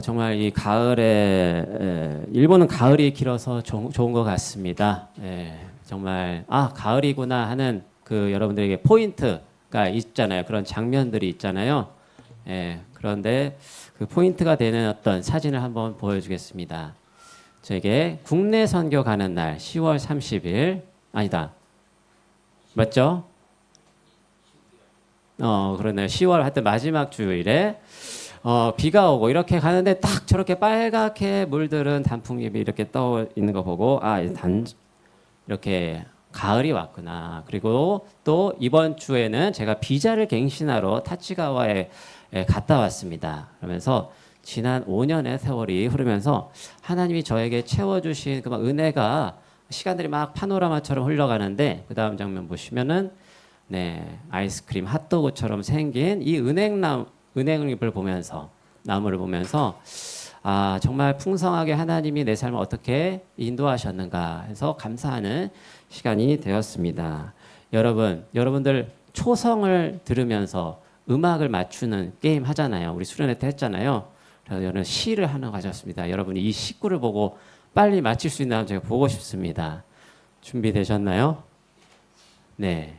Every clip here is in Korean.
정말 이 가을에 일본은 가을이 길어서 좋은 것 같습니다. 정말 가을이구나 하는 그 여러분들에게 포인트가 있잖아요. 그런 장면들이 있잖아요. 그런데 그 포인트가 되는 어떤 사진을 한번 보여주겠습니다. 저에게 국내 선교 가는 날 10월 30일 아니다. 맞죠? 그러네요. 10월 하여튼 마지막 주일에 비가 오고 이렇게 가는데 딱 저렇게 빨갛게 물들은 단풍잎이 이렇게 떠 있는 거 보고 이렇게 가을이 왔구나. 그리고 또 이번 주에는 제가 비자를 갱신하러 타치가와에 갔다 왔습니다. 그러면서 지난 5년의 세월이 흐르면서 하나님이 저에게 채워주신 그 막 은혜가 시간들이 막 파노라마처럼 흘러가는데 그 다음 장면 보시면은 아이스크림 핫도그처럼 생긴 이 은행잎을 보면서 나무를 보면서 정말 풍성하게 하나님이 내 삶을 어떻게 인도하셨는가 해서 감사하는 시간이 되었습니다. 여러분들 초성을 들으면서 음악을 맞추는 게임 하잖아요. 우리 수련회 때 했잖아요. 그래서 저는 시를 하나 가졌습니다. 여러분이 이 시구를 보고 빨리 맞힐 수 있나 제가 보고 싶습니다. 준비되셨나요? 네.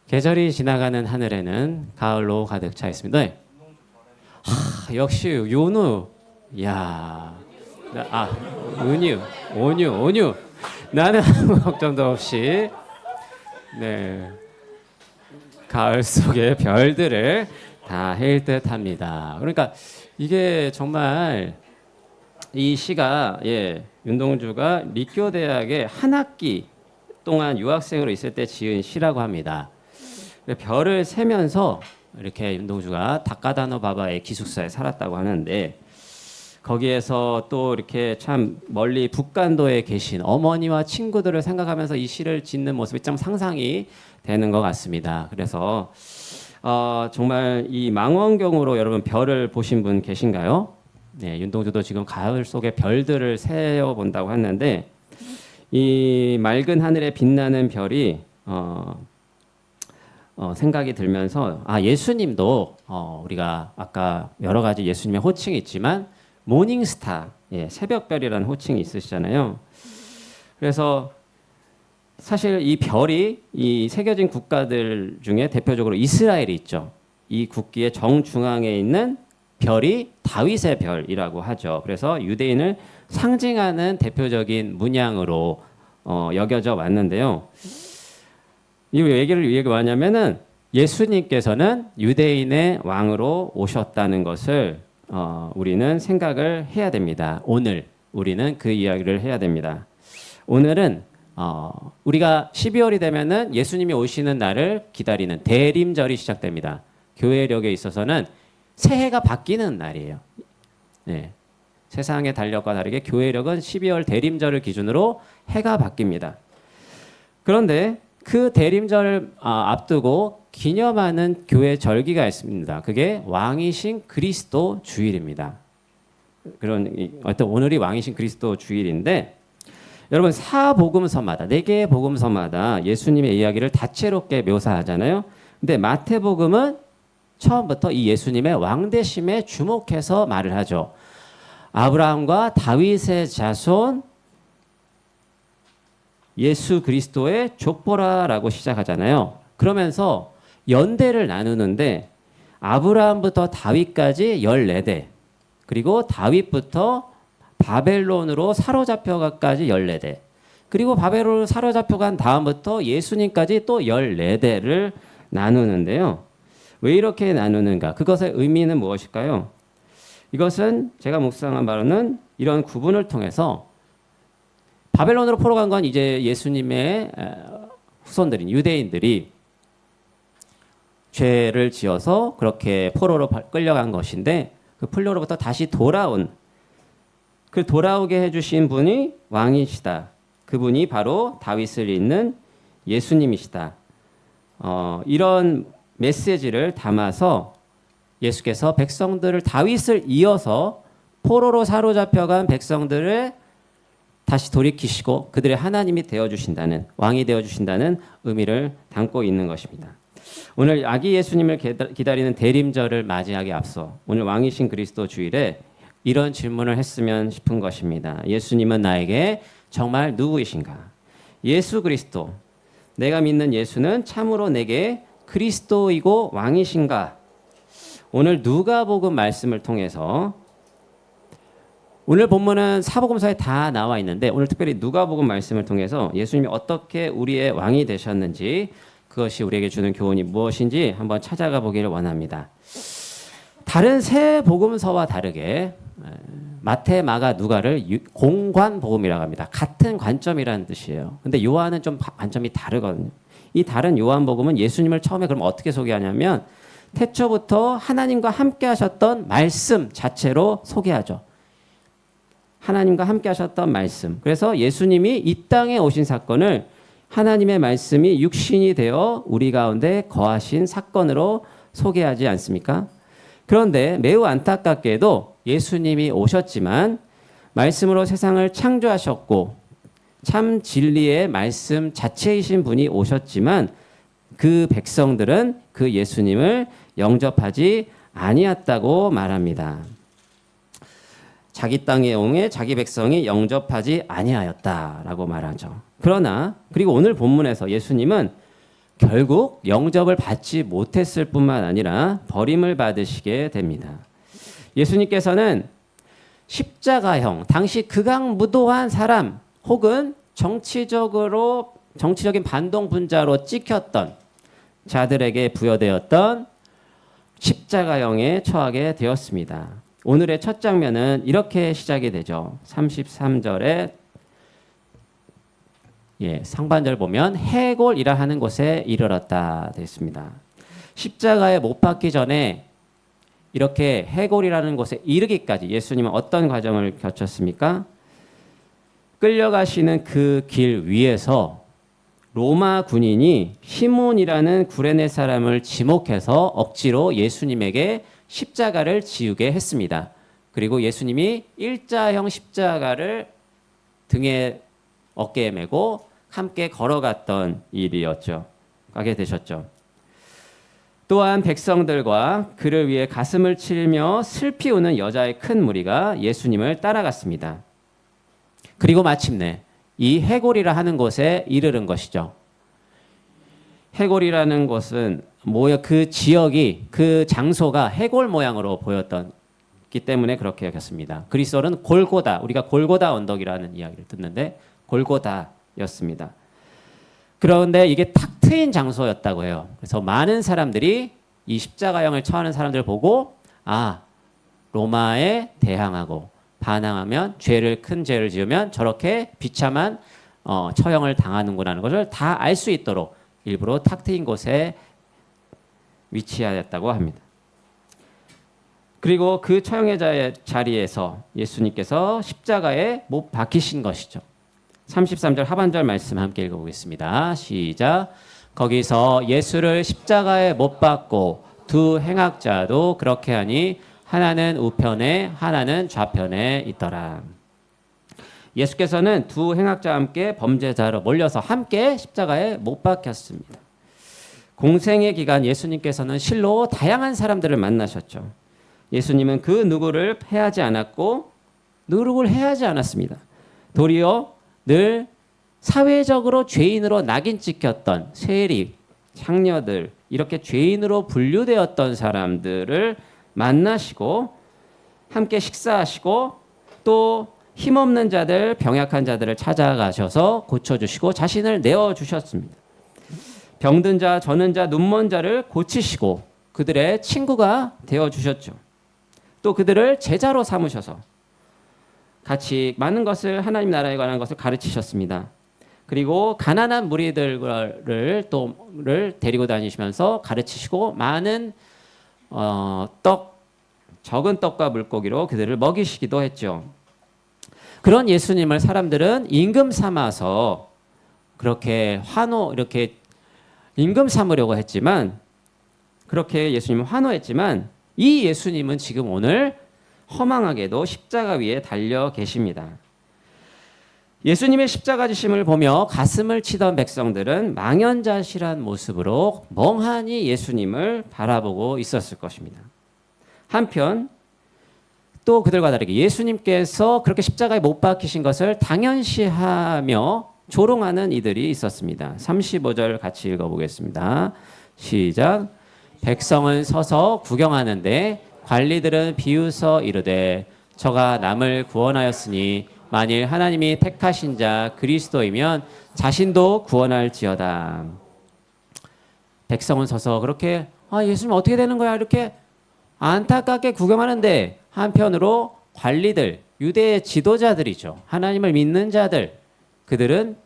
계절이 지나가는 하늘에는 가을로 가득 차 있습니다. 네. 역시 윤우. 이야. 은유, 온유. 나는 아무 걱정도 없이 가을 속의 별들을 다 헤일 듯합니다. 그러니까 이게 정말 이 시가 윤동주가立教대학에 한 학기 동안 유학생으로 있을 때 지은 시라고 합니다. 별을 세면서 이렇게 윤동주가 다카다노바바의 기숙사에 살았다고 하는데 거기에서 또 이렇게 참 멀리 북간도에 계신 어머니와 친구들을 생각하면서 이 시를 짓는 모습이 참 상상이 되는 것 같습니다. 그래서 정말 이 망원경으로 여러분 별을 보신 분 계신가요? 네, 윤동주도 지금 가을 속에 별들을 세어 본다고 했는데 이 맑은 하늘에 빛나는 별이 생각이 들면서 예수님도 우리가 아까 여러 가지 예수님의 호칭이 있지만 모닝스타, 새벽별이라는 호칭이 있으시잖아요. 그래서 사실 이 별이 이 새겨진 국가들 중에 대표적으로 이스라엘이 있죠. 이 국기의 정중앙에 있는 별이 다윗의 별이라고 하죠. 그래서 유대인을 상징하는 대표적인 문양으로 여겨져 왔는데요. 이 얘기를 왜 하냐면은 예수님께서는 유대인의 왕으로 오셨다는 것을 우리는 생각을 해야 됩니다. 오늘 우리는 그 이야기를 해야 됩니다. 오늘은 우리가 12월이 되면은 예수님이 오시는 날을 기다리는 대림절이 시작됩니다. 교회력에 있어서는 새해가 바뀌는 날이에요. 세상의 달력과 다르게 교회력은 12월 대림절을 기준으로 해가 바뀝니다. 그런데 그 대림절을 앞두고 기념하는 교회 절기가 있습니다. 그게 왕이신 그리스도 주일입니다. 어떤 오늘이 왕이신 그리스도 주일인데 여러분 4복음서마다 4개의 복음서마다 예수님의 이야기를 다채롭게 묘사하잖아요. 근데 마태복음은 처음부터 이 예수님의 왕대심에 주목해서 말을 하죠. 아브라함과 다윗의 자손 예수 그리스도의 족보라라고 시작하잖아요. 그러면서 연대를 나누는데 아브라함부터 다윗까지 14대 그리고 다윗부터 바벨론으로 사로잡혀가까지 14대 그리고 바벨론으로 사로잡혀간 다음부터 예수님까지 또 14대를 나누는데요. 왜 이렇게 나누는가? 그것의 의미는 무엇일까요? 이것은 제가 묵상한 바로는 이런 구분을 통해서 바벨론으로 포로 간 건 이제 예수님의 후손들인 유대인들이 죄를 지어서 그렇게 포로로 끌려간 것인데 그 포로로부터 다시 돌아온 그 돌아오게 해주신 분이 왕이시다. 그분이 바로 다윗을 잇는 예수님이시다. 이런 메시지를 담아서 예수께서 백성들을 다윗을 이어서 포로로 사로잡혀간 백성들을 다시 돌이키시고 그들의 하나님이 되어주신다는 왕이 되어주신다는 의미를 담고 있는 것입니다. 오늘 아기 예수님을 기다리는 대림절을 맞이하기 앞서 오늘 왕이신 그리스도 주일에 이런 질문을 했으면 싶은 것입니다. 예수님은 나에게 정말 누구이신가? 예수 그리스도, 내가 믿는 예수는 참으로 내게 그리스도이고 왕이신가? 오늘 누가복음 말씀을 통해서 오늘 본문은 사복음서에 다 나와 있는데 오늘 특별히 누가복음 말씀을 통해서 예수님이 어떻게 우리의 왕이 되셨는지 그것이 우리에게 주는 교훈이 무엇인지 한번 찾아가 보기를 원합니다. 다른 세 복음서와 다르게 마태, 마가, 누가를 공관 복음이라고 합니다. 같은 관점이라는 뜻이에요. 근데 요한은 좀 관점이 다르거든요. 이 다른 요한 복음은 예수님을 처음에 그럼 어떻게 소개하냐면 태초부터 하나님과 함께 하셨던 말씀 자체로 소개하죠. 하나님과 함께 하셨던 말씀. 그래서 예수님이 이 땅에 오신 사건을 하나님의 말씀이 육신이 되어 우리 가운데 거하신 사건으로 소개하지 않습니까? 그런데 매우 안타깝게도 예수님이 오셨지만 말씀으로 세상을 창조하셨고 참 진리의 말씀 자체이신 분이 오셨지만 그 백성들은 그 예수님을 영접하지 아니했다고 말합니다. 자기 땅에 옹에 자기 백성이 영접하지 아니하였다라고 말하죠. 그러나 그리고 오늘 본문에서 예수님은 결국 영접을 받지 못했을 뿐만 아니라 버림을 받으시게 됩니다. 예수님께서는 십자가형, 당시 극악무도한 사람 혹은 정치적인 반동분자로 찍혔던 자들에게 부여되었던 십자가형에 처하게 되었습니다. 오늘의 첫 장면은 이렇게 시작이 되죠. 33절에 상반절 보면 해골이라 하는 곳에 이르렀다 됐습니다. 십자가에 못 박기 전에 이렇게 해골이라는 곳에 이르기까지 예수님은 어떤 과정을 거쳤습니까? 끌려가시는 그 길 위에서 로마 군인이 시몬이라는 구레네 사람을 지목해서 억지로 예수님에게 십자가를 지우게 했습니다. 그리고 예수님이 일자형 십자가를 등에 어깨에 메고 함께 걸어갔던 일이었죠. 가게 되셨죠. 또한 백성들과 그를 위해 가슴을 치며 슬피 우는 여자의 큰 무리가 예수님을 따라갔습니다. 그리고 마침내 이 해골이라 하는 곳에 이르는 것이죠. 해골이라는 곳은 그 지역이 그 장소가 해골 모양으로 보였기 때문에 그렇게 여겼습니다. 그리스어는 골고다, 우리가 골고다 언덕이라는 이야기를 듣는데 골고다였습니다. 그런데 이게 탁 트인 장소였다고 해요. 그래서 많은 사람들이 이 십자가형을 처하는 사람들을 보고 로마에 대항하고 반항하면 큰 죄를 지으면 저렇게 비참한 처형을 당하는구나 하는 것을 다 알 수 있도록 일부러 탁 트인 곳에 위치하였다고 합니다. 그리고 그 처형의 자리에서 예수님께서 십자가에 못 박히신 것이죠. 33절 하반절 말씀 함께 읽어보겠습니다. 시작. 거기서 예수를 십자가에 못 박고 두 행악자도 그렇게 하니 하나는 우편에 하나는 좌편에 있더라. 예수께서는 두 행악자와 함께 범죄자로 몰려서 함께 십자가에 못 박혔습니다. 공생의 기간 예수님께서는 실로 다양한 사람들을 만나셨죠. 예수님은 그 누구를 해하지 않았고 누구를 해하지 않았습니다. 도리어 늘 사회적으로 죄인으로 낙인 찍혔던 세리, 창녀들 이렇게 죄인으로 분류되었던 사람들을 만나시고 함께 식사하시고 또 힘없는 자들, 병약한 자들을 찾아가셔서 고쳐주시고 자신을 내어주셨습니다. 병든 자, 저는 자, 눈먼 자를 고치시고 그들의 친구가 되어주셨죠. 또 그들을 제자로 삼으셔서 같이 많은 것을 하나님 나라에 관한 것을 가르치셨습니다. 그리고 가난한 무리들을 데리고 다니시면서 가르치시고 많은 적은 떡과 물고기로 그들을 먹이시기도 했죠. 그런 예수님을 사람들은 임금 삼아서 이렇게 임금 삼으려고 했지만 그렇게 예수님을 환호했지만 이 예수님은 지금 오늘 허망하게도 십자가 위에 달려 계십니다. 예수님의 십자가 지심을 보며 가슴을 치던 백성들은 망연자실한 모습으로 멍하니 예수님을 바라보고 있었을 것입니다. 한편 또 그들과 다르게 예수님께서 그렇게 십자가에 못 박히신 것을 당연시하며 조롱하는 이들이 있었습니다. 35절 같이 읽어보겠습니다. 시작. 백성은 서서 구경하는데 관리들은 비웃어 이르되 저가 남을 구원하였으니 만일 하나님이 택하신 자 그리스도이면 자신도 구원할지어다. 백성은 서서 그렇게 예수님 어떻게 되는 거야 이렇게 안타깝게 구경하는데 한편으로 관리들, 유대의 지도자들이죠. 하나님을 믿는 자들, 그들은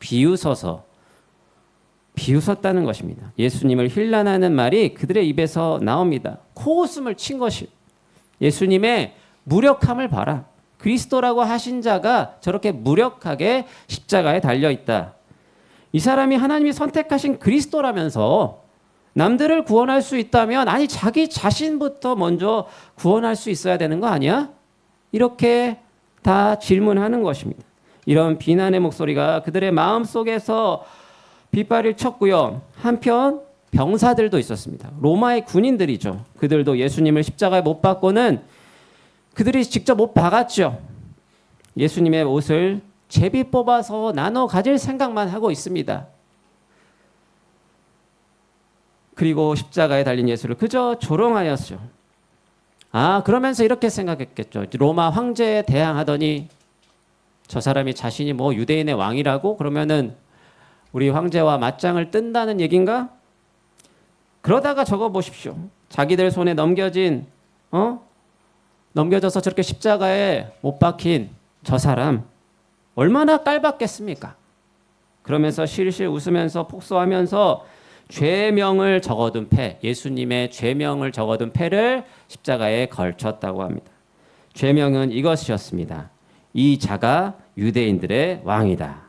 비웃었다는 것입니다. 예수님을 힐난하는 말이 그들의 입에서 나옵니다. 코웃음을 친 것이 예수님의 무력함을 봐라. 그리스도라고 하신 자가 저렇게 무력하게 십자가에 달려있다. 이 사람이 하나님이 선택하신 그리스도라면서 남들을 구원할 수 있다면 아니 자기 자신부터 먼저 구원할 수 있어야 되는 거 아니야? 이렇게 다 질문하는 것입니다. 이런 비난의 목소리가 그들의 마음속에서 빗발을 쳤고요. 한편 병사들도 있었습니다. 로마의 군인들이죠. 그들도 예수님을 십자가에 못 박고는 그들이 직접 못 박았죠. 예수님의 옷을 제비 뽑아서 나눠 가질 생각만 하고 있습니다. 그리고 십자가에 달린 예수를 그저 조롱하였죠. 그러면서 이렇게 생각했겠죠. 로마 황제에 대항하더니 저 사람이 자신이 뭐 유대인의 왕이라고 그러면은 우리 황제와 맞짱을 뜬다는 얘긴가? 그러다가 적어 보십시오. 자기들 손에 넘겨져서 저렇게 십자가에 못 박힌 저 사람 얼마나 깔봤겠습니까? 그러면서 실실 웃으면서 폭소하면서 죄명을 적어둔 패, 예수님의 죄명을 적어둔 패를 십자가에 걸쳤다고 합니다. 죄명은 이것이었습니다. 이 자가 유대인들의 왕이다.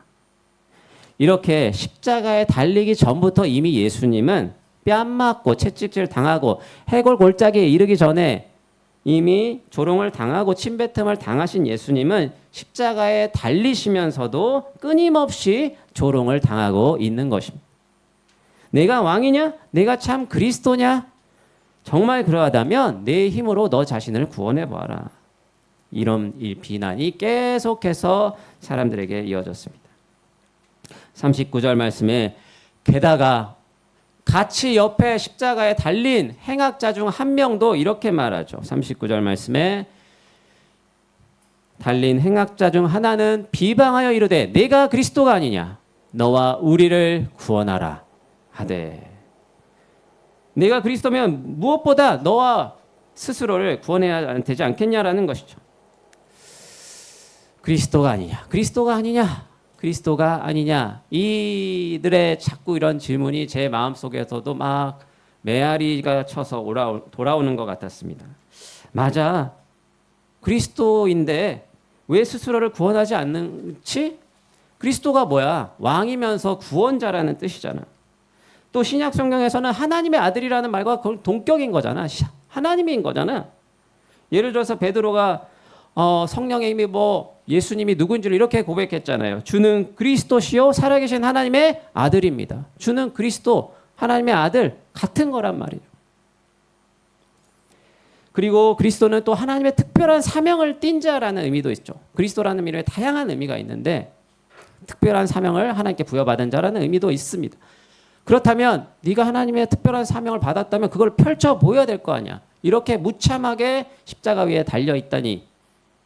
이렇게 십자가에 달리기 전부터 이미 예수님은 뺨 맞고 채찍질 당하고 해골 골짜기에 이르기 전에 이미 조롱을 당하고 침뱉음을 당하신 예수님은 십자가에 달리시면서도 끊임없이 조롱을 당하고 있는 것입니다. 내가 왕이냐? 내가 참 그리스도냐? 정말 그러하다면 내 힘으로 너 자신을 구원해 보아라. 이런 이 비난이 계속해서 사람들에게 이어졌습니다. 39절 말씀에 게다가 같이 옆에 십자가에 달린 행악자 중 한 명도 이렇게 말하죠. 39절 말씀에 달린 행악자 중 하나는 비방하여 이르되 내가 그리스도가 아니냐 너와 우리를 구원하라 하되. 내가 그리스도면 무엇보다 너와 스스로를 구원해야 되지 않겠냐라는 것이죠. 그리스도가 아니냐 이들의 자꾸 이런 질문이 제 마음속에서도 막 메아리가 쳐서 돌아오는 것 같았습니다. 맞아, 그리스도인데 왜 스스로를 구원하지 않는지? 그리스도가 뭐야? 왕이면서 구원자라는 뜻이잖아. 또 신약 성경에서는 하나님의 아들이라는 말과 동격인 거잖아. 하나님인 거잖아. 예를 들어서 베드로가 성령의 힘이 예수님이 누군지를 이렇게 고백했잖아요. 주는 그리스도시요 살아계신 하나님의 아들입니다. 주는 그리스도 하나님의 아들 같은 거란 말이에요. 그리고 그리스도는 또 하나님의 특별한 사명을 띈 자라는 의미도 있죠. 그리스도라는 이름에 다양한 의미가 있는데 특별한 사명을 하나님께 부여받은 자라는 의미도 있습니다. 그렇다면 네가 하나님의 특별한 사명을 받았다면 그걸 펼쳐 보여야 될 거 아니야. 이렇게 무참하게 십자가 위에 달려 있다니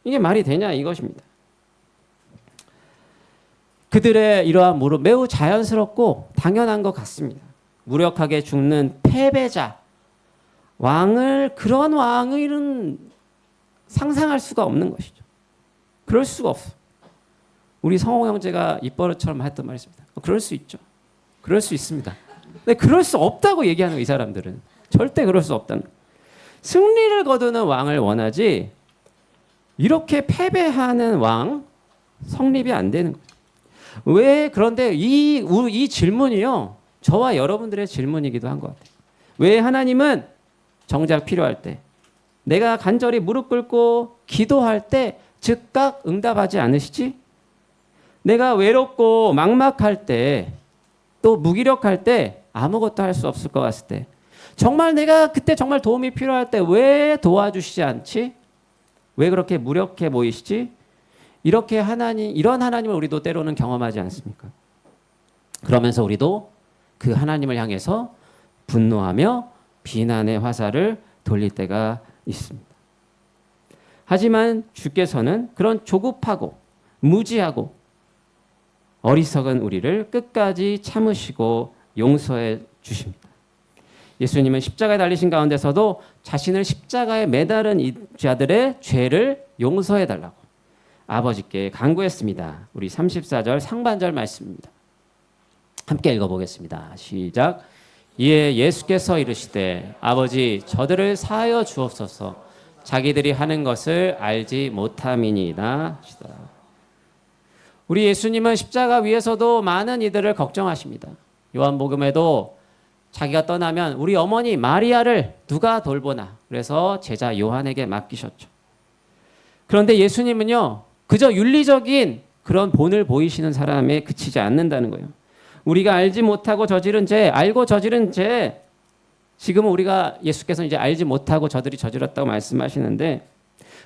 이게 말이 되냐 이것입니다. 그들의 이러한 모습 매우 자연스럽고 당연한 것 같습니다. 무력하게 죽는 패배자, 그런 왕을 상상할 수가 없는 것이죠. 그럴 수가 없어. 우리 성호 형제가 입버릇처럼 했던 말이 있습니다. 그럴 수 있죠. 그럴 수 있습니다. 근데 그럴 수 없다고 얘기하는 이 사람들은 절대 그럴 수 없다는. 승리를 거두는 왕을 원하지 이렇게 패배하는 왕 성립이 안 되는 거예요. 왜? 그런데 이 질문이요 저와 여러분들의 질문이기도 한 것 같아요. 왜 하나님은 정작 필요할 때 내가 간절히 무릎 꿇고 기도할 때 즉각 응답하지 않으시지? 내가 외롭고 막막할 때, 또 무기력할 때, 아무것도 할 수 없을 것 같을 때, 정말 내가 그때 정말 도움이 필요할 때 왜 도와주시지 않지? 왜 그렇게 무력해 보이시지? 이렇게 이런 하나님을 우리도 때로는 경험하지 않습니까? 그러면서 우리도 그 하나님을 향해서 분노하며 비난의 화살을 돌릴 때가 있습니다. 하지만 주께서는 그런 조급하고 무지하고 어리석은 우리를 끝까지 참으시고 용서해 주십니다. 예수님은 십자가에 달리신 가운데서도 자신을 십자가에 매달은 이 자들의 죄를 용서해 달라고 아버지께 간구했습니다. 우리 34절 상반절 말씀입니다. 함께 읽어보겠습니다. 시작. 이에 예수께서 이르시되 아버지 저들을 사하여 주옵소서 자기들이 하는 것을 알지 못함이니이다 하시더라. 우리 예수님은 십자가 위에서도 많은 이들을 걱정하십니다. 요한복음에도 자기가 떠나면 우리 어머니 마리아를 누가 돌보나 그래서 제자 요한에게 맡기셨죠. 그런데 예수님은요 그저 윤리적인 그런 본을 보이시는 사람에 그치지 않는다는 거예요. 우리가 알지 못하고 저지른 죄, 알고 저지른 죄, 지금은 우리가 예수께서 이제 알지 못하고 저들이 저질렀다고 말씀하시는데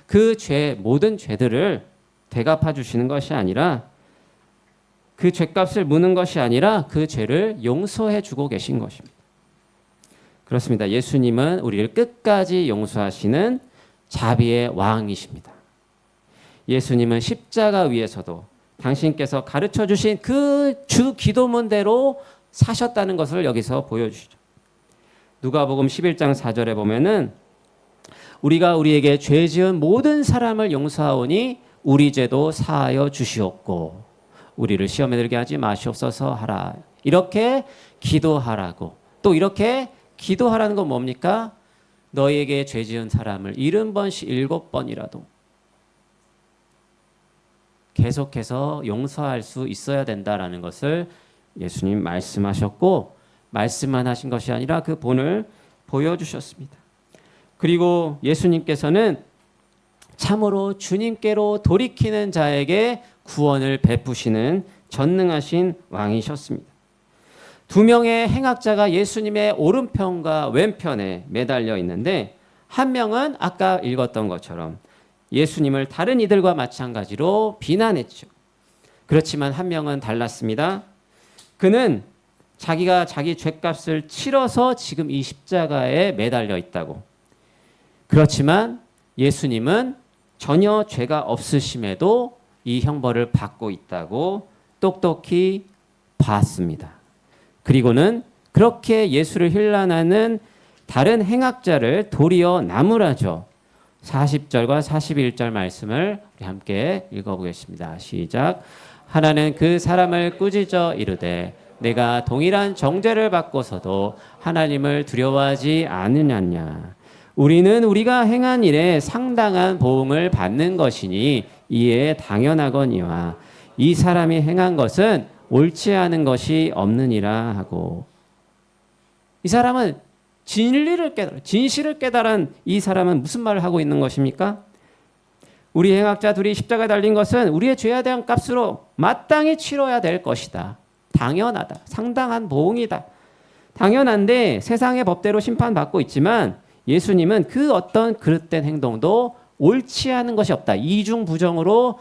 그 죄, 모든 죄들을 대갚아 주시는 것이 아니라 그 죄값을 무는 것이 아니라 그 죄를 용서해 주고 계신 것입니다. 그렇습니다. 예수님은 우리를 끝까지 용서하시는 자비의 왕이십니다. 예수님은 십자가 위에서도 당신께서 가르쳐 주신 그 주 기도문대로 사셨다는 것을 여기서 보여주시죠. 누가복음 11장 4절에 보면은 우리가 우리에게 죄 지은 모든 사람을 용서하오니 우리 죄도 사하여 주시옵고 우리를 시험에 들게 하지 마시옵소서 하라. 이렇게 기도하라고. 또 이렇게 기도하라는 건 뭡니까? 너희에게 죄 지은 사람을 70번씩 7번이라도 계속해서 용서할 수 있어야 된다라는 것을 예수님 말씀하셨고 말씀만 하신 것이 아니라 그 본을 보여주셨습니다. 그리고 예수님께서는 참으로 주님께로 돌이키는 자에게 구원을 베푸시는 전능하신 왕이셨습니다. 두 명의 행악자가 예수님의 오른편과 왼편에 매달려 있는데 한 명은 아까 읽었던 것처럼 예수님을 다른 이들과 마찬가지로 비난했죠. 그렇지만 한 명은 달랐습니다. 그는 자기가 자기 죄값을 치러서 지금 이 십자가에 매달려 있다고. 그렇지만 예수님은 전혀 죄가 없으심에도 이 형벌을 받고 있다고 똑똑히 봤습니다. 그리고는 그렇게 예수를 힐난하는 다른 행악자를 도리어 나무라죠. 40절과 41절 말씀을 우리 함께 읽어보겠습니다. 시작. 하나는 그 사람을 꾸짖어 이르되 내가 동일한 정죄를 받고서도 하나님을 두려워하지 않느냐. 우리는 우리가 행한 일에 상당한 보응을 받는 것이니 이에 당연하거니와 이 사람이 행한 것은 옳지 않은 것이 없느니라 하고. 이 사람은 진실을 깨달은 이 사람은 무슨 말을 하고 있는 것입니까? 우리 행악자 둘이 십자가에 달린 것은 우리의 죄에 대한 값으로 마땅히 치러야 될 것이다. 당연하다. 상당한 보응이다. 당연한데 세상의 법대로 심판받고 있지만 예수님은 그 어떤 그릇된 행동도 옳지 않은 것이 없다. 이중부정으로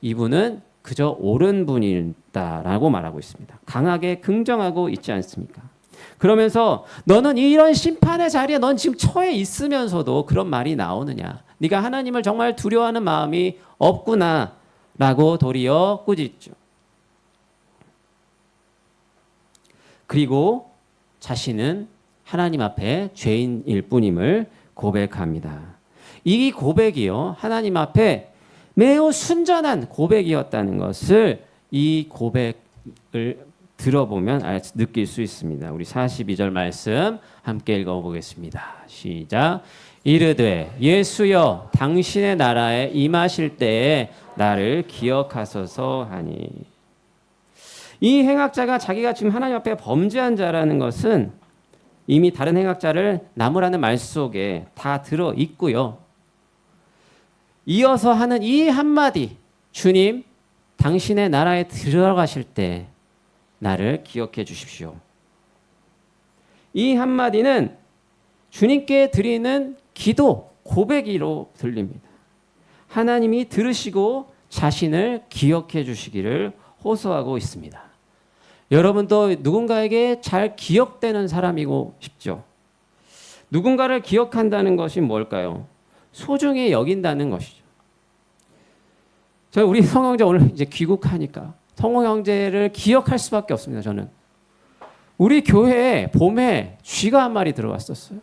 이분은 그저 옳은 분이다라고 말하고 있습니다. 강하게 긍정하고 있지 않습니까? 그러면서 너는 이런 심판의 자리에 넌 지금 처해 있으면서도 그런 말이 나오느냐. 네가 하나님을 정말 두려워하는 마음이 없구나라고 도리어 꾸짖죠. 그리고 자신은 하나님 앞에 죄인일 뿐임을 고백합니다. 이 고백이요, 하나님 앞에 매우 순전한 고백이었다는 것을 이 고백을 들어보면 느낄 수 있습니다. 우리 42절 말씀 함께 읽어보겠습니다. 시작. 이르되 예수여 당신의 나라에 임하실 때에 나를 기억하소서 하니. 이 행악자가 자기가 지금 하나님 앞에 범죄한 자라는 것은 이미 다른 행악자를 나무라는 말 속에 다 들어 있고요. 이어서 하는 이 한마디, 주님 당신의 나라에 들어가실 때 나를 기억해 주십시오. 이 한마디는 주님께 드리는 기도, 고백으로 들립니다. 하나님이 들으시고 자신을 기억해 주시기를 호소하고 있습니다. 여러분도 누군가에게 잘 기억되는 사람이고 싶죠? 누군가를 기억한다는 것이 뭘까요? 소중히 여긴다는 것이죠. 우리 성호 형제 오늘 이제 귀국하니까 성호 형제를 기억할 수밖에 없습니다. 저는 우리 교회에 봄에 쥐가 한 마리 들어왔었어요.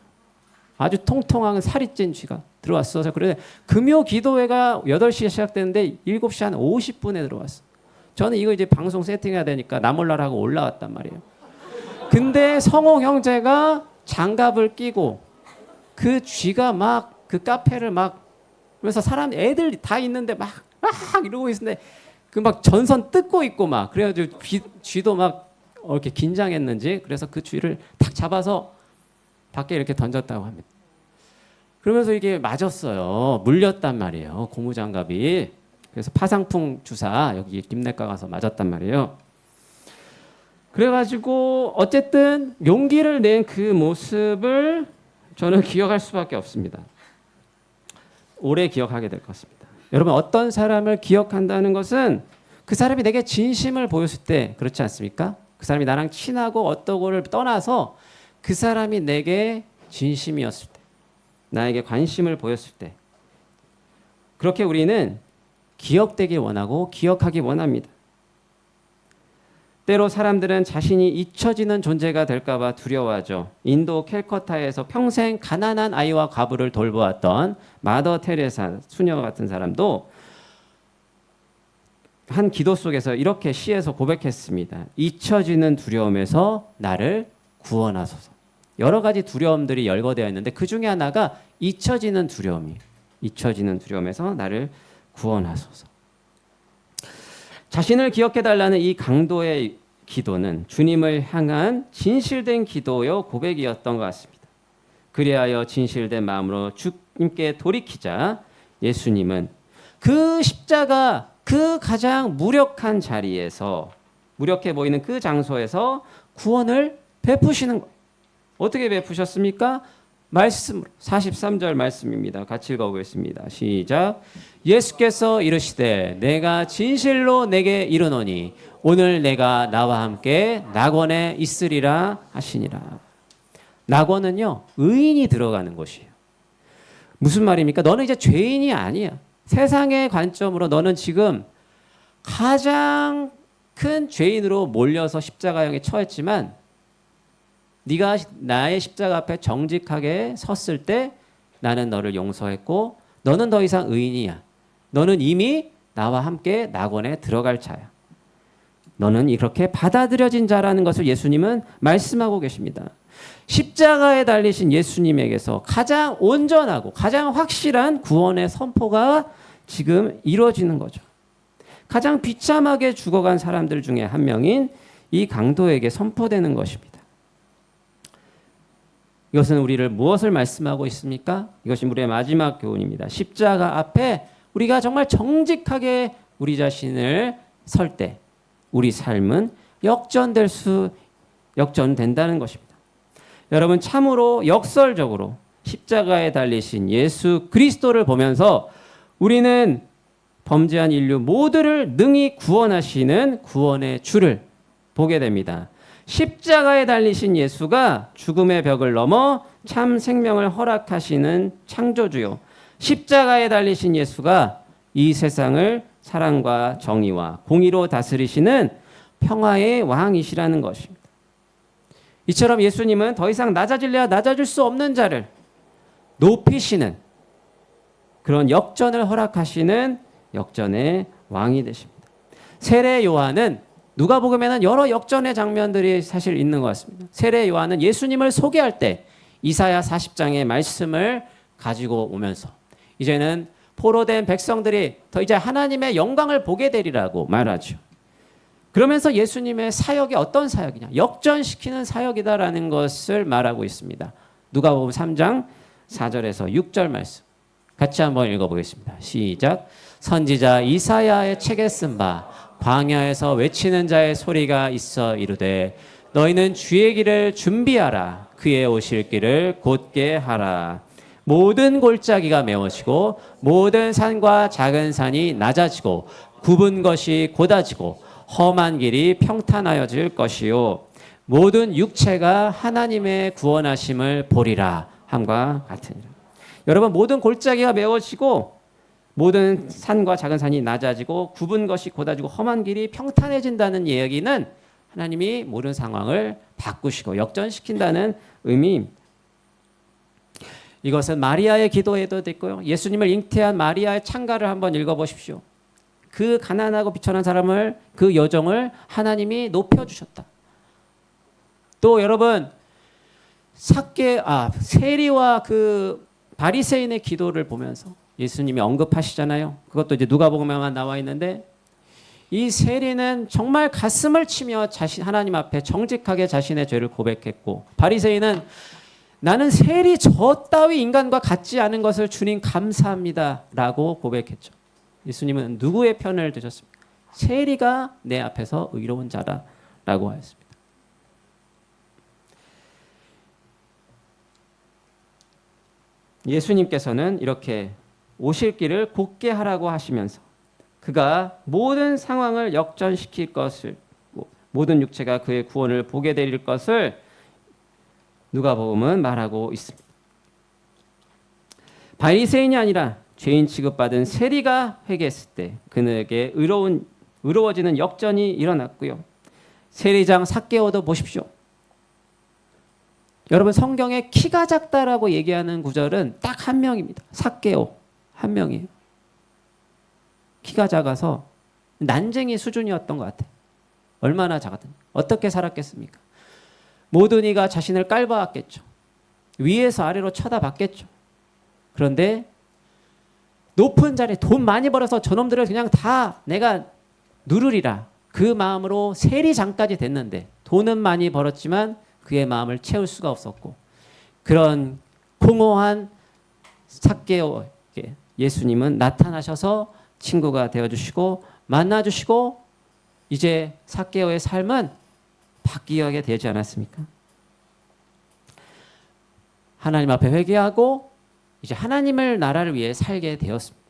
아주 통통한 살이 찐 쥐가 들어왔어서 그래서 금요 기도회가 8시에 시작되는데 7시 한 50분에 들어왔어. 저는 이거 이제 방송 세팅해야 되니까 나 몰라라 하고 올라왔단 말이에요. 근데 성호 형제가 장갑을 끼고 그 쥐가 막 그 카페를 막 그래서 사람 애들 다 있는데 막 이러고 있는데 그 막 전선 뜯고 있고 막 그래가지고 쥐도 막 이렇게 긴장했는지 그래서 그 쥐를 탁 잡아서 밖에 이렇게 던졌다고 합니다. 그러면서 이게 맞았어요. 물렸단 말이에요. 고무장갑이. 그래서 파상풍 주사 여기 김내과 가서 맞았단 말이에요. 그래가지고 어쨌든 용기를 낸 그 모습을 저는 기억할 수밖에 없습니다. 오래 기억하게 될 것 같습니다. 여러분 어떤 사람을 기억한다는 것은 그 사람이 내게 진심을 보였을 때 그렇지 않습니까? 그 사람이 나랑 친하고 어떠고를 떠나서 그 사람이 내게 진심이었을 때 나에게 관심을 보였을 때 그렇게 우리는 기억되길 원하고 기억하기 원합니다. 때로 사람들은 자신이 잊혀지는 존재가 될까 봐 두려워하죠. 인도 캘커타에서 평생 가난한 아이와 과부를 돌보았던 마더 테레사 수녀 같은 사람도 한 기도 속에서 이렇게 시에서 고백했습니다. 잊혀지는 두려움에서 나를 구원하소서. 여러 가지 두려움들이 열거되어 있는데 그 중에 하나가 잊혀지는 두려움에서 나를 구원하소서. 자신을 기억해달라는 이 강도의 기도는 주님을 향한 진실된 기도요 고백이었던 것 같습니다. 그리하여 진실된 마음으로 주님께 돌이키자 예수님은 그 십자가 그 가장 무력한 자리에서 무력해 보이는 그 장소에서 구원을 베푸시는 거예요. 어떻게 베푸셨습니까? 말씀으로 43절 말씀입니다. 같이 읽어보겠습니다. 시작. 예수께서 이르시되 내가 진실로 내게 이르노니 오늘 내가 나와 함께 낙원에 있으리라 하시니라. 낙원은요 의인이 들어가는 곳이에요. 무슨 말입니까? 너는 이제 죄인이 아니야. 세상의 관점으로 너는 지금 가장 큰 죄인으로 몰려서 십자가형에 처했지만 네가 나의 십자가 앞에 정직하게 섰을 때 나는 너를 용서했고 너는 더 이상 의인이야. 너는 이미 나와 함께 낙원에 들어갈 자야. 너는 이렇게 받아들여진 자라는 것을 예수님은 말씀하고 계십니다. 십자가에 달리신 예수님에게서 가장 온전하고 가장 확실한 구원의 선포가 지금 이루어지는 거죠. 가장 비참하게 죽어간 사람들 중에 한 명인 이 강도에게 선포되는 것입니다. 이것은 우리를 무엇을 말씀하고 있습니까? 이것이 우리의 마지막 교훈입니다. 십자가 앞에 우리가 정말 정직하게 우리 자신을 설 때 우리 삶은 역전된다는 것입니다. 여러분 참으로 역설적으로 십자가에 달리신 예수 그리스도를 보면서 우리는 범죄한 인류 모두를 능히 구원하시는 구원의 주를 보게 됩니다. 십자가에 달리신 예수가 죽음의 벽을 넘어 참 생명을 허락하시는 창조주요. 십자가에 달리신 예수가 이 세상을 사랑과 정의와 공의로 다스리시는 평화의 왕이시라는 것입니다. 이처럼 예수님은 더 이상 낮아질래야 낮아질 수 없는 자를 높이시는 그런 역전을 허락하시는 역전의 왕이 되십니다. 세례 요한은 누가복음에는 여러 역전의 장면들이 사실 있는 것 같습니다. 세례 요한은 예수님을 소개할 때 이사야 40장의 말씀을 가지고 오면서 이제는 포로된 백성들이 더 이제 하나님의 영광을 보게 되리라고 말하죠. 그러면서 예수님의 사역이 어떤 사역이냐? 역전시키는 사역이다라는 것을 말하고 있습니다. 누가복음 3장 4절에서 6절 말씀 같이 한번 읽어보겠습니다. 시작. 선지자 이사야의 책에 쓴 바 광야에서 외치는 자의 소리가 있어 이르되 너희는 주의 길을 준비하라. 그의 오실 길을 곧게 하라. 모든 골짜기가 메워지고 모든 산과 작은 산이 낮아지고 굽은 것이 곧아지고 험한 길이 평탄하여질 것이요 모든 육체가 하나님의 구원하심을 보리라 함과 같으니라. 여러분, 모든 골짜기가 메워지고 모든 산과 작은 산이 낮아지고 굽은 것이 곧아지고 험한 길이 평탄해진다는 이야기는 하나님이 모든 상황을 바꾸시고 역전시킨다는 의미입니다. 이것은 마리아의 기도에도 됐고요. 예수님을 잉태한 마리아의 창가를 한번 읽어보십시오. 그 가난하고 비천한 사람을, 그 여정을 하나님이 높여주셨다. 또 여러분, 세리와 그 바리새인의 기도를 보면서 예수님이 언급하시잖아요. 그것도 이제 누가복음에만 나와 있는데, 이 세리는 정말 가슴을 치며 하나님 앞에 정직하게 자신의 죄를 고백했고, 바리새인은 나는 세리 저 따위 인간과 같지 않은 것을 주님 감사합니다 라고 고백했죠. 예수님은 누구의 편을 드셨습니까? 세리가 내 앞에서 의로운 자라 라고 하였습니다. 예수님께서는 이렇게 오실 길을 곧게 하라고 하시면서 그가 모든 상황을 역전시킬 것을, 모든 육체가 그의 구원을 보게 될 것을 누가복음은 말하고 있습니다. 바리새인이 아니라 죄인 취급받은 세리가 회개했을 때 그에게 의로워지는 역전이 일어났고요. 세리장 삭개오도 보십시오. 여러분, 성경에 키가 작다라고 얘기하는 구절은 딱 한 명입니다. 삭개오 한 명이에요. 키가 작아서 난쟁이 수준이었던 것 같아요. 얼마나 작았든 어떻게 살았겠습니까? 모든 이가 자신을 깔봐왔겠죠. 위에서 아래로 쳐다봤겠죠. 그런데 높은 자리, 돈 많이 벌어서 저놈들을 그냥 다 내가 누르리라, 그 마음으로 세리장까지 됐는데 돈은 많이 벌었지만 그의 마음을 채울 수가 없었고, 그런 공허한 삭개오에게 예수님은 나타나셔서 친구가 되어주시고 만나주시고 이제 삭개오의 삶은 바뀌게 되지 않았습니까? 하나님 앞에 회개하고 이제 하나님의 나라를 위해 살게 되었습니다.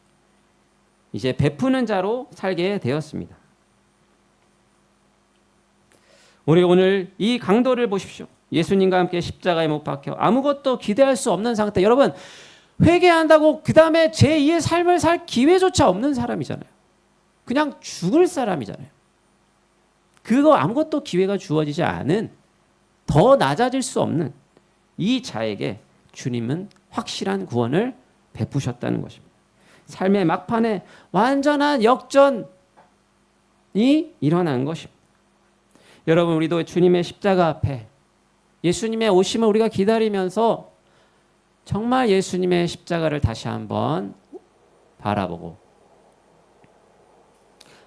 이제 베푸는 자로 살게 되었습니다. 우리 오늘 이 강도를 보십시오. 예수님과 함께 십자가에 못 박혀 아무것도 기대할 수 없는 상태. 여러분, 회개한다고 그 다음에 제2의 삶을 살 기회조차 없는 사람이잖아요. 그냥 죽을 사람이잖아요. 그거 아무것도 기회가 주어지지 않은, 더 낮아질 수 없는 이 자에게 주님은 확실한 구원을 베푸셨다는 것입니다. 삶의 막판에 완전한 역전이 일어난 것입니다. 여러분, 우리도 주님의 십자가 앞에 예수님의 오심을 우리가 기다리면서 정말 예수님의 십자가를 다시 한번 바라보고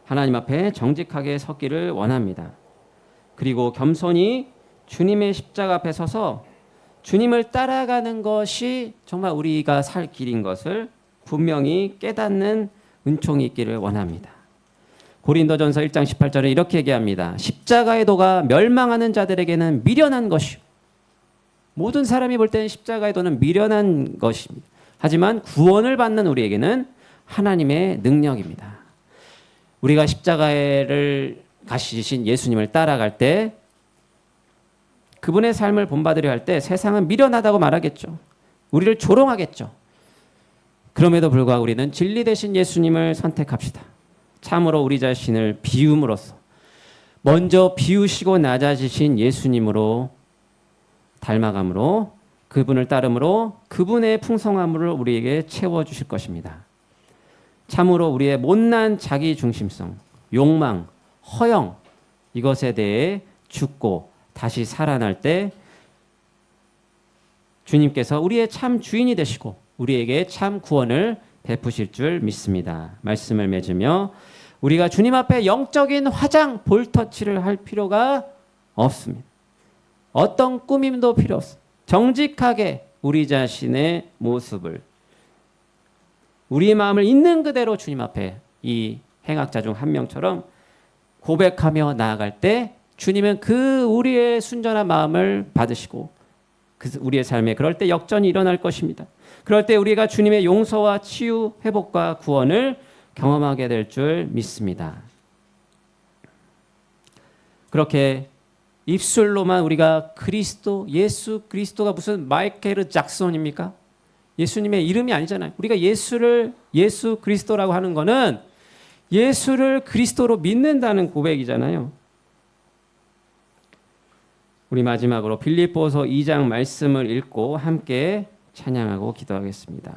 하나님 앞에 정직하게 섰기를 원합니다. 그리고 겸손히 주님의 십자가 앞에 서서 주님을 따라가는 것이 정말 우리가 살 길인 것을 분명히 깨닫는 은총이 있기를 원합니다. 고린도전서 1장 18절에 이렇게 얘기합니다. 십자가의 도가 멸망하는 자들에게는 미련한 것이요. 모든 사람이 볼 때는 십자가의 도는 미련한 것입니다. 하지만 구원을 받는 우리에게는 하나님의 능력입니다. 우리가 십자가를 가시신 예수님을 따라갈 때, 그분의 삶을 본받으려 할 때 세상은 미련하다고 말하겠죠. 우리를 조롱하겠죠. 그럼에도 불구하고 우리는 진리 되신 예수님을 선택합시다. 참으로 우리 자신을 비움으로써 먼저 비우시고 낮아지신 예수님으로 닮아감으로, 그분을 따름으로 그분의 풍성함을 우리에게 채워주실 것입니다. 참으로 우리의 못난 자기중심성, 욕망, 허영, 이것에 대해 죽고 다시 살아날 때 주님께서 우리의 참 주인이 되시고 우리에게 참 구원을 베푸실 줄 믿습니다. 말씀을 맺으며 우리가 주님 앞에 영적인 화장, 볼터치를 할 필요가 없습니다. 어떤 꾸밈도 필요 없습니다. 정직하게 우리 자신의 모습을, 우리의 마음을 있는 그대로 주님 앞에 이 행악자 중 한 명처럼 고백하며 나아갈 때 주님은 그 우리의 순전한 마음을 받으시고 우리의 삶에 그럴 때 역전이 일어날 것입니다. 그럴 때 우리가 주님의 용서와 치유, 회복과 구원을 경험하게 될 줄 믿습니다. 그렇게 입술로만 우리가 그리스도, 예수 그리스도가 무슨 마이케르 잭슨입니까? 예수님의 이름이 아니잖아요. 우리가 예수 그리스도라고 하는 거는 예수를 그리스도로 믿는다는 고백이잖아요. 우리 마지막으로 빌립보서 2장 말씀을 읽고 함께 찬양하고 기도하겠습니다.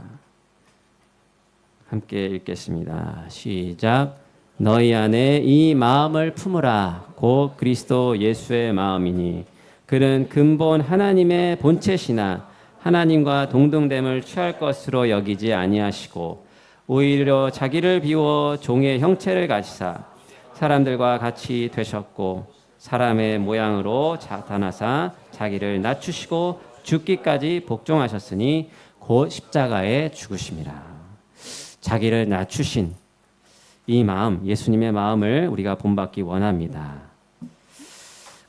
함께 읽겠습니다. 시작. 너희 안에 이 마음을 품으라. 곧 그리스도 예수의 마음이니 그는 근본 하나님의 본체시나 하나님과 동등됨을 취할 것으로 여기지 아니하시고 오히려 자기를 비워 종의 형체를 가지사 사람들과 같이 되셨고 사람의 모양으로 나타나사 자기를 낮추시고 죽기까지 복종하셨으니 곧 십자가에 죽으심이라. 자기를 낮추신 이 마음, 예수님의 마음을 우리가 본받기 원합니다.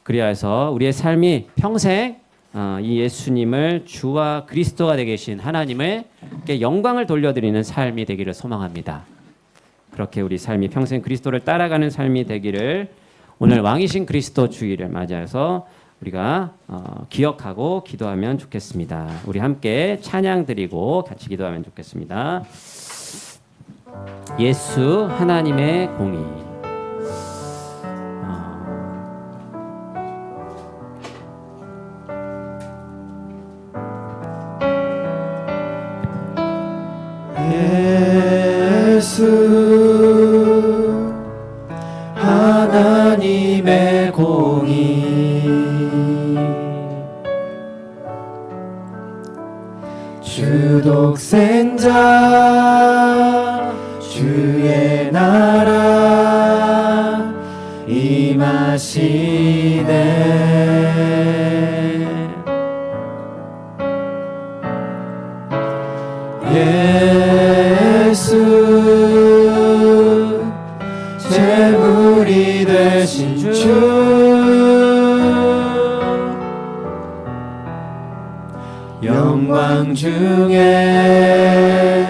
그리하여서 우리의 삶이 평생 이 예수님을 주와 그리스도가 되게 계신 하나님께 영광을 돌려드리는 삶이 되기를 소망합니다. 그렇게 우리 삶이 평생 그리스도를 따라가는 삶이 되기를 오늘 왕이신 그리스도 주일을 맞이해서 우리가 기억하고 기도하면 좋겠습니다. 우리 함께 찬양 드리고 같이 기도하면 좋겠습니다. 예수 하나님의 공의. 예수 하나님의 공의 주 독생자 주의 나라 임하시네 예수 제물이 되신 주 영광 중에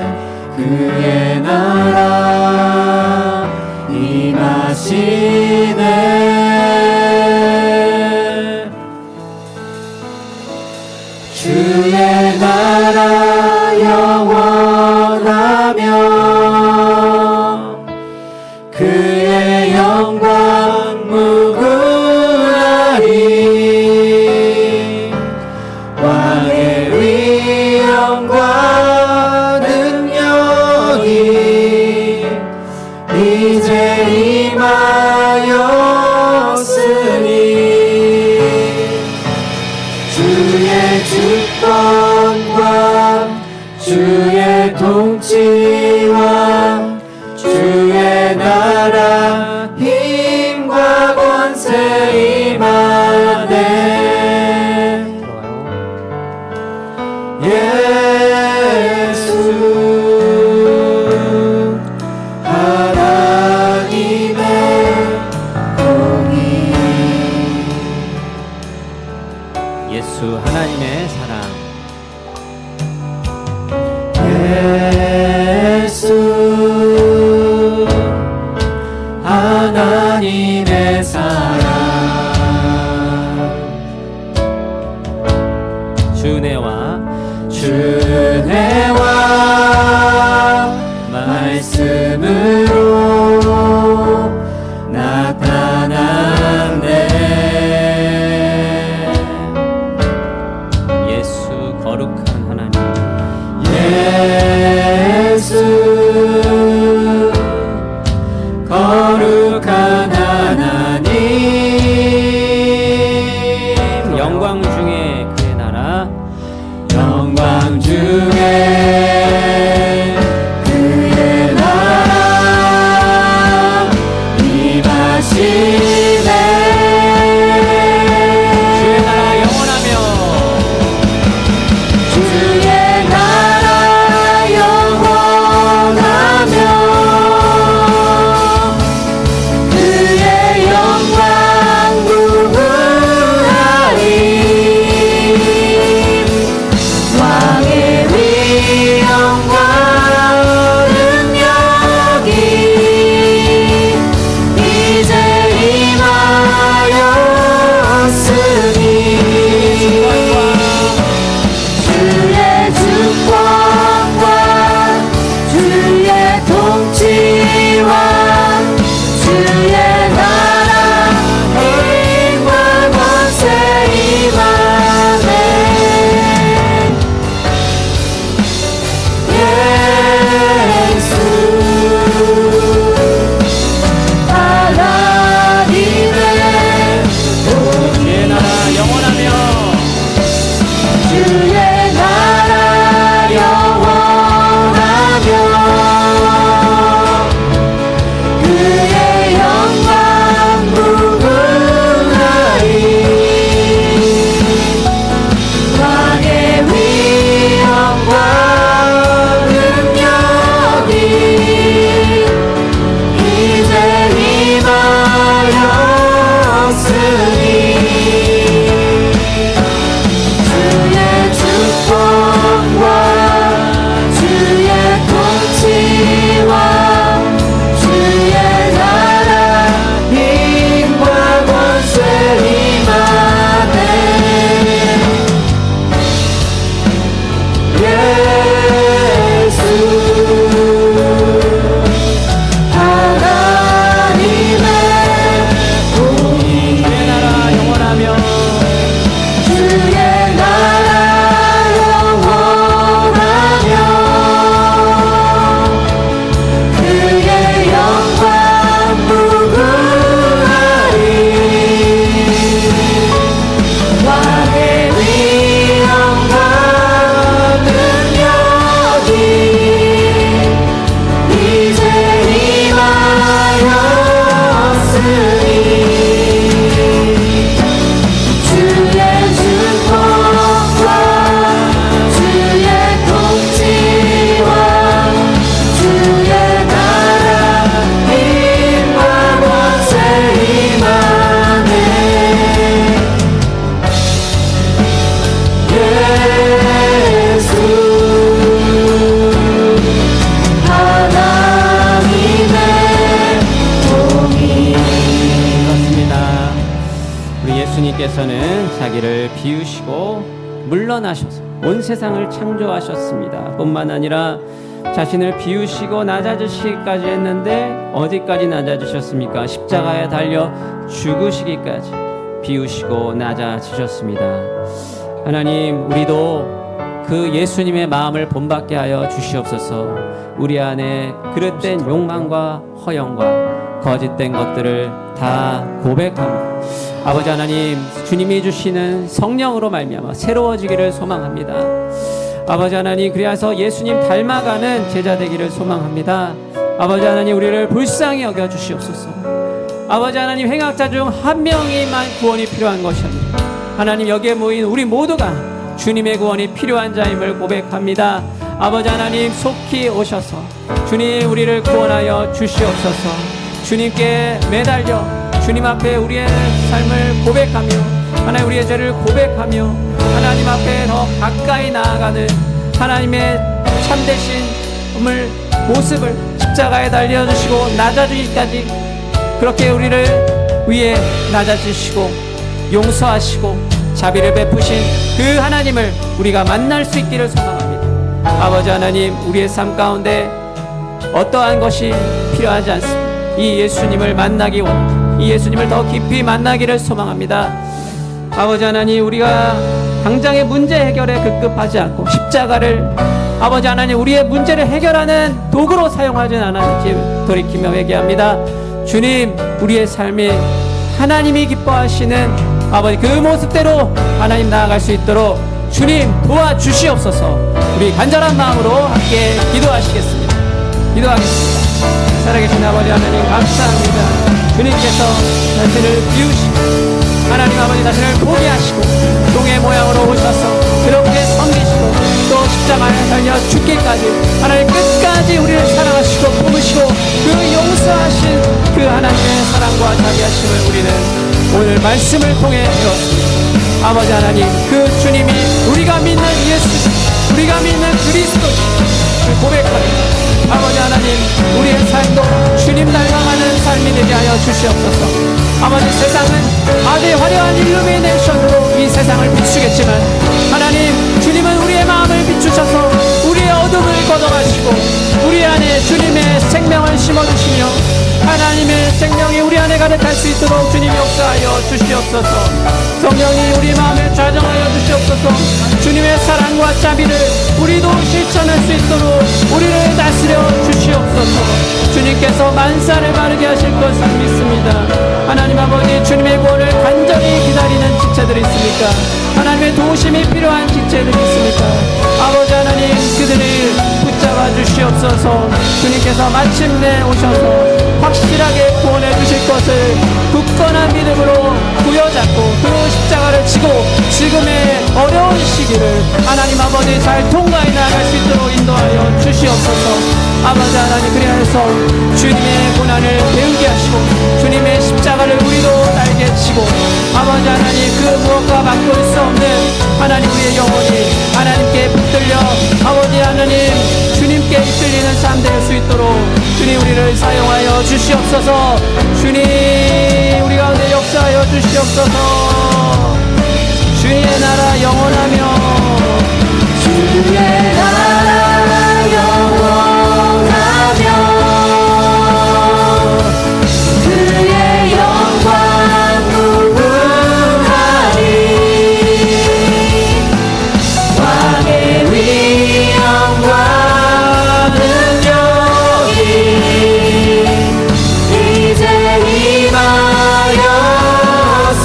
그의 나라 임하시네 주의 나라 영원하며 그의 영광 무궁하리 왕의 위엄과 능력이 이제 임하였으니 주의 주권과 주의 통치와 주의 나라 힘과 권세 임하네 예수 하나님의 공의 예수 하나님의 사랑. 예수 하나님의 사랑 주내와 말씀으로 나타났네 예수 거룩한 하나님. 예수 거룩한 하나님 영광 중에 그의 나라 영광 중에 그의 나라 통치와 주의 나라 힘과 권세 임하네. 예수 하나님의 주의 나라 영원하며 주의 나라 영원하며 그의 영광 무궁하리. 왕의 위엄과 능력이 이제 임하였으니 주의 축복과 주의 통치와 주의 나라 힘과 권세 임하네. 예수 하나님의 주의 나라 영원하며 주의 나라 영원하며 그의 영광 무궁하리. 왕의 위엄과 능력이 이제 임하였으니 주의 축복과 주의 통치와 주의 나라 힘과 권세 임하네. 예수 하나님의 공의. 그렇습니다. 우리 예수님께서는 자기를 비우시고 물러나셔서 온 세상을 창조하셨습니다. 뿐만 아니라 자신을 비우시고 낮아지시기까지 했는데 어디까지 낮아지셨습니까? 십자가에 달려 죽으시기까지 비우시고 낮아지셨습니다. 하나님, 우리도 그 예수님의 마음을 본받게 하여 주시옵소서. 우리 안에 그릇된 욕망과 허영과 거짓된 것들을 다 고백하며 아버지 하나님, 주님이 주시는 성령으로 말미암아 새로워지기를 소망합니다. 아버지 하나님, 그래서 예수님 닮아가는 제자 되기를 소망합니다. 아버지 하나님, 우리를 불쌍히 여겨 주시옵소서. 아버지 하나님, 행악자 중 한 명이만 구원이 필요한 것이 아니라 하나님, 여기에 모인 우리 모두가 주님의 구원이 필요한 자임을 고백합니다. 아버지 하나님, 속히 오셔서 주님 우리를 구원하여 주시옵소서. 주님께 매달려 주님 앞에 우리의 삶을 고백하며 하나님 우리의 죄를 고백하며 하나님 앞에 더 가까이 나아가는 하나님의 참되신 모습을 십자가에 달려주시고 낮아지기까지 그렇게 우리를 위해 낮아지시고 용서하시고 자비를 베푸신 그 하나님을 우리가 만날 수 있기를 소망합니다. 아버지 하나님, 우리의 삶 가운데 어떠한 것이 필요하지 않습니다. 이 예수님을 만나기 원합니다. 이 예수님을 더 깊이 만나기를 소망합니다. 아버지 하나님, 우리가 당장의 문제 해결에 급급하지 않고 십자가를 아버지 하나님 우리의 문제를 해결하는 도구로 사용하지는 않았는지 돌이키며 회개합니다. 주님, 우리의 삶이 하나님이 기뻐하시는 아버지 그 모습대로 하나님 나아갈 수 있도록 주님 도와주시옵소서. 우리 간절한 마음으로 함께 기도하시겠습니다. 기도하겠습니다. 살아계신 아버지 하나님, 감사합니다. 주님께서 자신을 비우시고 하나님 아버지 자신을 포기하시고 종의 모양으로 오셔서 그렇게 섬기시고 또 십자가에 달려 죽기까지 하나님 끝까지 우리를 사랑하시고 품으시고 그 용서하신 그 하나님의 사랑과 자비하심을 우리는 오늘 말씀을 통해 배웠습니다. 아버지 하나님, 그 주님이 우리가 믿는 예수, 우리가 믿는 그리스도 고백합니다. 아버지 하나님, 우리의 삶도 주님 닮아가는 삶이 되게 하여 주시옵소서. 아버지, 세상은 아주 화려한 일루미네이션으로 이 세상을 비추겠지만 하나님, 주님은 우리의 마음을 비추셔서 우리의 어둠을 걷어가시고 우리 안에 주님의 생명을 심어주시며 하나님의 생명이 우리 안에 가득할 수 있도록 주님 역사하여 주시옵소서. 성령이 우리 마음을 좌정하여 주시옵소서. 주님의 사랑과 자비를 우리도 실천할 수 있도록 우리를 다스려 주시옵소서. 주님께서 만사를 바르게 하실 것을 믿습니다. 하나님 아버지, 주님의 구원을 간절히 기다리는 지체들이 있습니까? 하나님의 도우심이 필요한 지체들이 있습니까? 아버지 하나님, 그들을 붙잡아 주시옵소서. 주님께서 마침내 오셔서 확실하게 구원해 주실 것을 굳건한 믿음으로 부여잡고 그 십자가를 지고 지금의 어려운 시기를 하나님 아버지 잘 통과해 나갈 수 있도록 인도하여 주시옵소서. 아버지 하나님, 그리하여서 주님의 고난을 배우게 하시고 주님의 십자가를 우리도 달게 치고 아버지 하나님, 그 무엇과 바꿀 수 없는 하나님 우리의 영혼이 하나님께 붙들려 아버지 하나님 주님께 이끌리는 삶 될 수 있도록 주님 우리를 사용하여 주시옵소서. 주님 우리 가운데 역사하여 주시옵소서. 주님의 나라 영원하며 주의 나라 영원하며 그의 영광 무궁하리. 왕의 위엄과 능력이 이제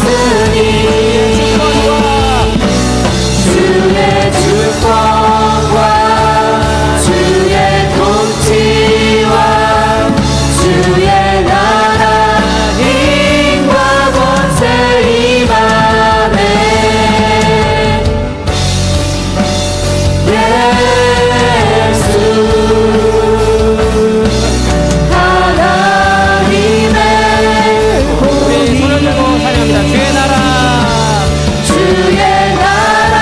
임하였으니 주의 주권과 주의 통치와 주의 나라 힘과 권세 임하네. 예수 하나님의 우리 손을 들고 찬양합니다. 주의 나라 주의 나라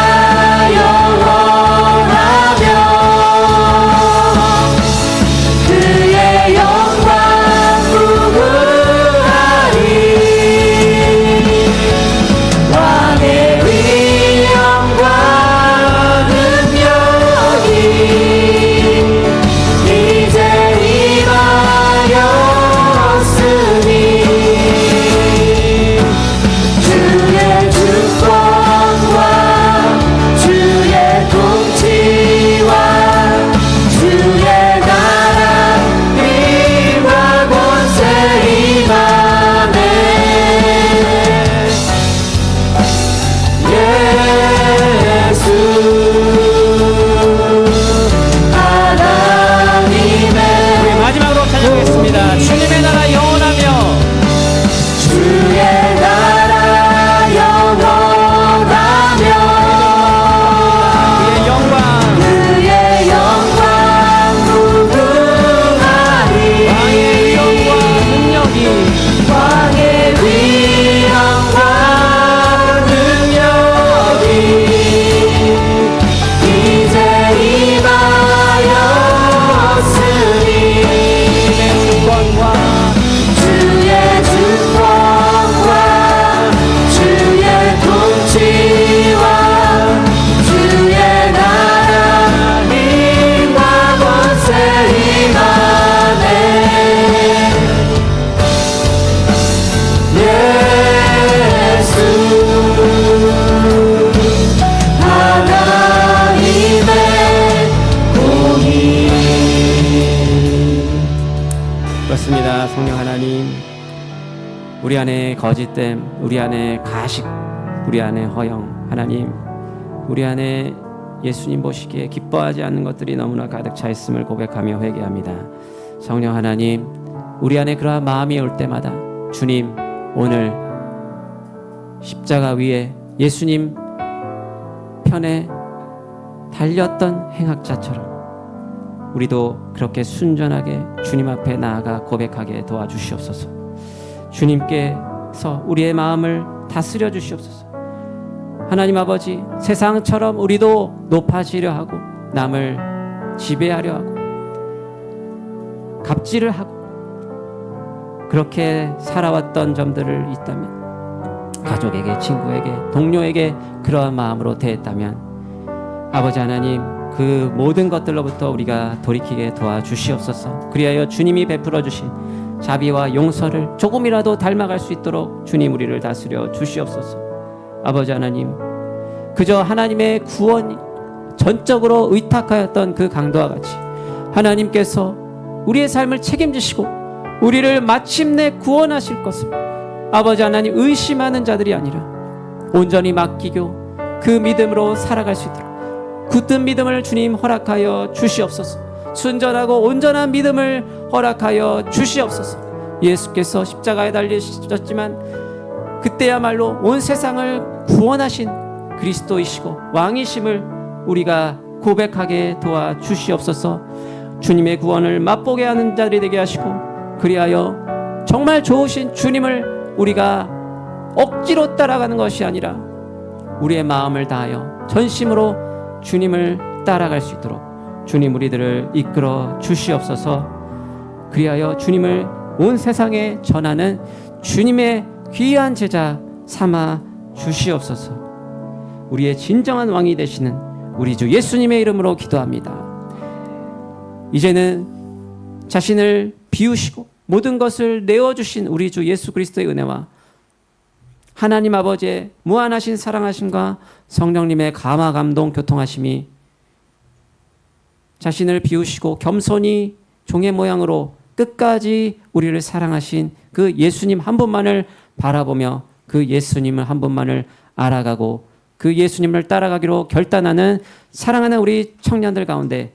영원하며 그의 영광 무궁하리. 왕의 위엄과 능력이 이제 임하였으니 주의 주권과 주의 통치와 주의 나라 힘과 권세 임하네. 예수 하나님의 우리 마지막으로 찬양하겠습니다. 주님의 나라 영원하며 주의 나라 영원하며 그의 영광 그의 영광 무궁하리. 왕의 위엄과 능력이 왕의 위엄과 능력이 이제 임하였으니 주권과 주의 주권과 주의 통치와 주의 나라 힘과 권세 임하네. 예수 하나님의 공의. 그렇습니다. 성령 하나님, 우리 안에 거짓됨, 우리 안에 가식, 우리 안에 허영, 하나님 우리 안에 예수님 보시기에 기뻐하지 않는 것들이 너무나 가득 차 있음을 고백하며 회개합니다. 성령 하나님, 우리 안에 그러한 마음이 올 때마다 주님, 오늘 십자가 위에 예수님 편에 달렸던 행악자처럼 우리도 그렇게 순전하게 주님 앞에 나아가 고백하게 도와주시옵소서. 주님께서 우리의 마음을 다스려 주시옵소서. 하나님 아버지, 세상처럼 우리도 높아지려 하고 남을 지배하려 하고 갑질을 하고 그렇게 살아왔던 점들을 있다면, 가족에게, 친구에게, 동료에게 그러한 마음으로 대했다면, 아버지 하나님, 그 모든 것들로부터 우리가 돌이키게 도와주시옵소서. 그리하여 주님이 베풀어 주신 자비와 용서를 조금이라도 닮아갈 수 있도록 주님 우리를 다스려 주시옵소서. 아버지 하나님, 그저 하나님의 구원이 전적으로 의탁하였던 그 강도와 같이 하나님께서 우리의 삶을 책임지시고 우리를 마침내 구원하실 것을 아버지 하나님 의심하는 자들이 아니라 온전히 맡기고 그 믿음으로 살아갈 수 있도록 굳은 믿음을 주님 허락하여 주시옵소서. 순전하고 온전한 믿음을 허락하여 주시옵소서. 예수께서 십자가에 달리셨지만 그때야말로 온 세상을 구원하신 그리스도이시고 왕이심을 우리가 고백하게 도와주시옵소서. 주님의 구원을 맛보게 하는 자들이 되게 하시고 그리하여 정말 좋으신 주님을 우리가 억지로 따라가는 것이 아니라 우리의 마음을 다하여 전심으로 주님을 따라갈 수 있도록 주님 우리들을 이끌어 주시옵소서. 그리하여 주님을 온 세상에 전하는 주님의 귀한 제자 삼아 주시옵소서. 우리의 진정한 왕이 되시는 우리 주 예수님의 이름으로 기도합니다. 이제는 자신을 비우시고 모든 것을 내어주신 우리 주 예수 그리스도의 은혜와 하나님 아버지의 무한하신 사랑하심과 성령님의 감화 감동 교통하심이 자신을 비우시고 겸손히 종의 모양으로 끝까지 우리를 사랑하신 그 예수님 한 분만을 바라보며 그 예수님을 한 분만을 알아가고 그 예수님을 따라가기로 결단하는 사랑하는 우리 청년들 가운데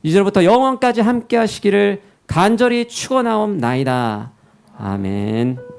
이제부터 영원까지 함께 하시기를 간절히 축원하옵나이다. 아멘.